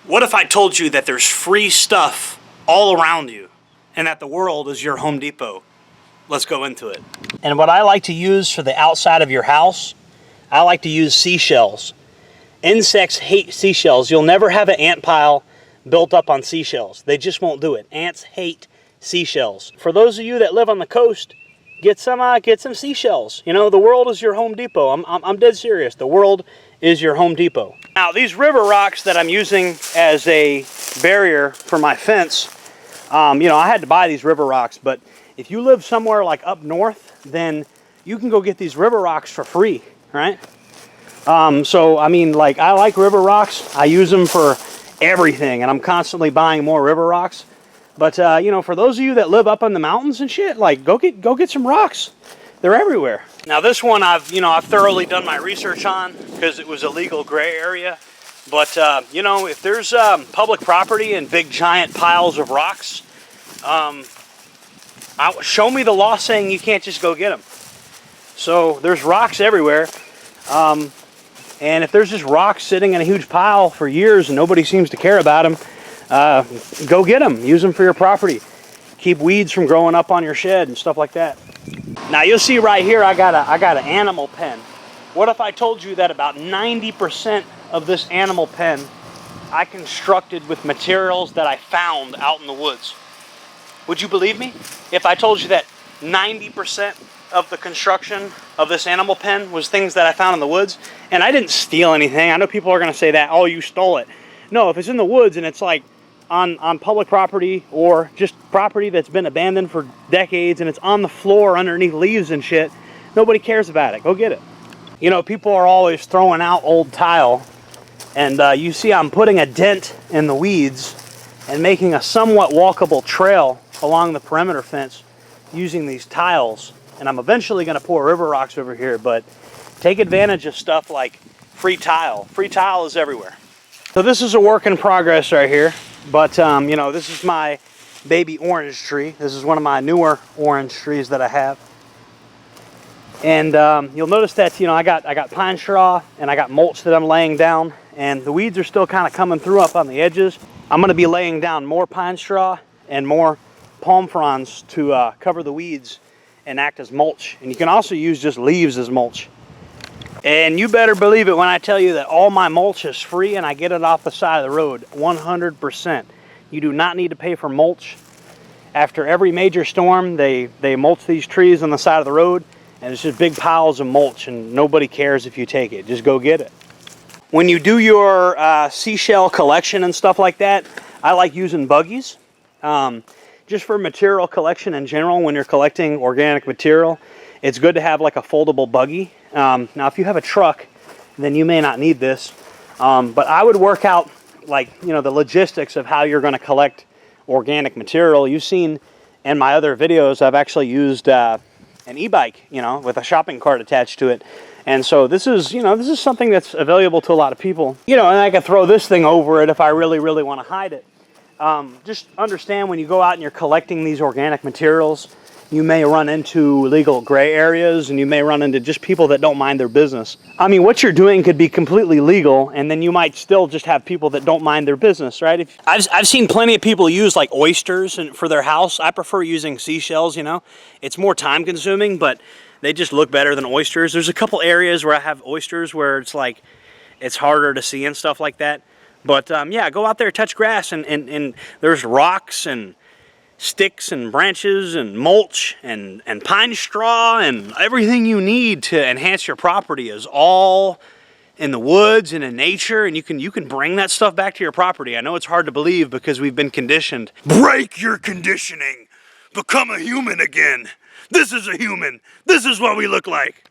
What if I told you that there's free stuff all around you and that the world is your Home Depot? Let's go into it. And what I like to use for the outside of your house, I like to use seashells. Insects hate seashells. You'll never have an ant pile built up on seashells. They just won't do it. Ants hate seashells. For those of you that live on the coast, get some seashells. You know, the world is your Home Depot. I'm dead serious. The world is your Home Depot. Now, these river rocks that I'm using as a barrier for my fence, you know, I had to buy these river rocks, but if you live somewhere like up north, then you can go get these river rocks for free, right? So, I mean, like, I like river rocks. I use them for everything, and I'm constantly buying more river rocks. But, you know, for those of you that live up in the mountains and shit, like, go get some rocks. They're everywhere. Now, this one I've thoroughly done my research on because it was a legal gray area. But, you know, if there's public property and big giant piles of rocks, show me the law saying you can't just go get them. So there's rocks everywhere. And if there's just rocks sitting in a huge pile for years and nobody seems to care about them, go get them. Use them for your property. Keep weeds from growing up on your shed and stuff like that. Now you'll see right here I got an animal pen. What if I told you that about 90% of this animal pen I constructed with materials that I found out in the woods? Would you believe me if I told you that 90% of the construction of this animal pen was things that I found in the woods? And I didn't steal anything. I know people are going to say that, oh, you stole it. No, if it's in the woods and it's like on public property or just property that's been abandoned for decades and it's on the floor underneath leaves and shit, nobody cares about it. Go get it. You know, people are always throwing out old tile, and you see I'm putting a dent in the weeds and making a somewhat walkable trail along the perimeter fence using these tiles. And I'm eventually going to pour river rocks over here, but take advantage of stuff like free tile. Free tile is everywhere. So this is a work in progress right here, but you know, this is my baby orange tree. This is one of my newer orange trees that I have. And you'll notice that, you know, I got pine straw and I got mulch that I'm laying down, and the weeds are still kind of coming through up on the edges. I'm going to be laying down more pine straw and more palm fronds to cover the weeds and act as mulch. And you can also use just leaves as mulch. And you better believe it when I tell you that all my mulch is free and I get it off the side of the road, 100%. You do not need to pay for mulch. After every major storm, they mulch these trees on the side of the road, and it's just big piles of mulch, and nobody cares if you take it. Just go get it. When you do your seashell collection and stuff like that, I like using buggies. Just for material collection in general, when you're collecting organic material, it's good to have like a foldable buggy. Now, if you have a truck, then you may not need this. But I would work out, like, you know, the logistics of how you're going to collect organic material. You've seen in my other videos, I've actually used an e-bike, you know, with a shopping cart attached to it. And so this is, you know, this is something that's available to a lot of people. You know, and I can throw this thing over it if I really, really want to hide it. Just understand when you go out and you're collecting these organic materials, you may run into legal gray areas, and you may run into just people that don't mind their business. I mean, what you're doing could be completely legal, and then you might still just have people that don't mind their business, right? I've seen plenty of people use like oysters for their house. I prefer using seashells, you know. It's more time consuming, but they just look better than oysters. There's a couple areas where I have oysters where it's like, it's harder to see and stuff like that. But yeah, go out there, touch grass, and there's rocks and sticks and branches and mulch and pine straw, and everything you need to enhance your property is all in the woods and in nature, and you can bring that stuff back to your property. I know it's hard to believe because we've been conditioned. Break your conditioning. Become a human again. This is a human. This is what we look like.